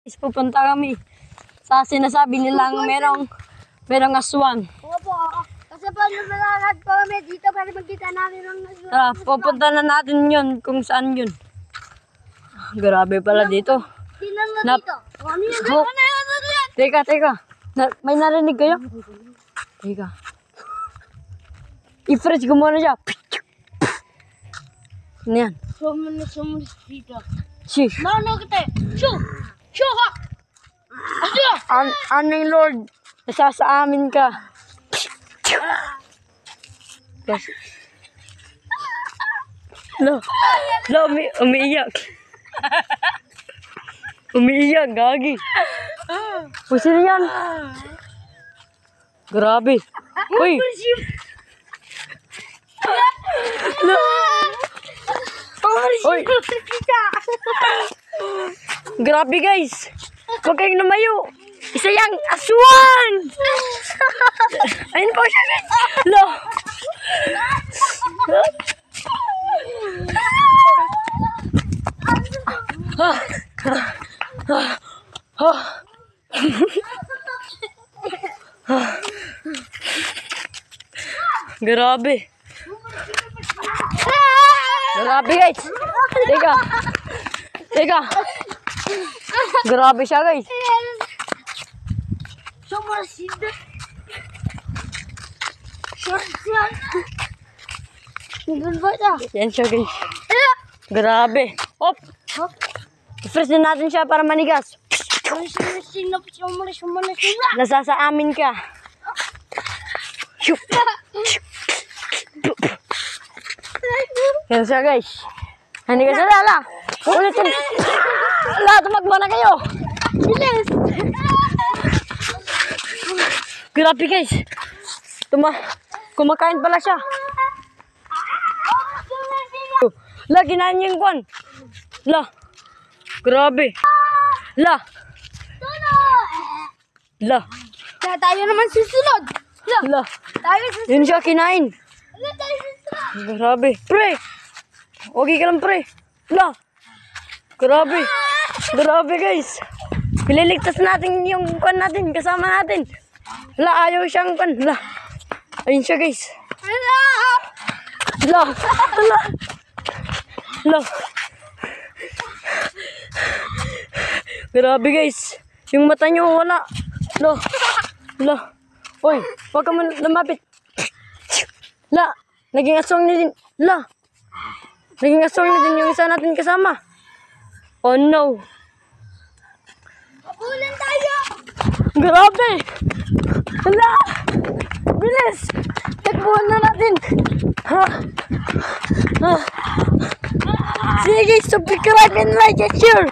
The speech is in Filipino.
Pupunta kami sa sinasabi nilang merong aswang. Opo, kasi pag namalakad po kami dito para magkita namin ang aswang. Tara, pupunta na natin yun kung saan yun. Grabe pala dito. Tingnan mo dito. Ano yan? Teka. May narinig kayo? Teka. I-fresh ko muna siya. Ano yan? Sumulis dito. Sheesh. Mano kita. Shoo ha! Asya! Aming Lord, nasa sa amin ka. Yes. Lo, umiiyak. Umiiyak, gagi. Pusin yan. Grabe. Uy. Lo. Uy. Grabe guys. Huwag kayong lumayo. Isa yang aswang. Ayun po siya guys. Lo. Grabe. Grabe guys. Teka. Grabe siya guys. Sumasida. Yan siya guys. Grabe. Hop. I-fresh na natin siya para manigas. Nasa sa amin ka. Yan siya guys. Hindi ka sila. Ulitin. Lahat magba na kayo. Bilis. Grabe guys. Kumakain pala siya. La, kinain niya yung kwan. La. Grabe. La. Tayo naman susunod. La. Tayo susunod. Yun siya kinain. Tayo susunod. Grabe. Pre. Okay ka lang pre. La. Grabe. Grabe guys. Pililigtas natin yung kwan natin. Kasama natin. La, ayaw siyang kwan. La. Ayun siya guys. La. Grabe guys. Yung mata niyo wala. La. Oy, wag ka man lumapit. La. Naging aswang na din. La. Naging aswang na din yung isa natin kasama. Oh no. Ulan tayo. Grabe. La. Bilis. Takbuhan na natin. Sige, subscribe and like and share.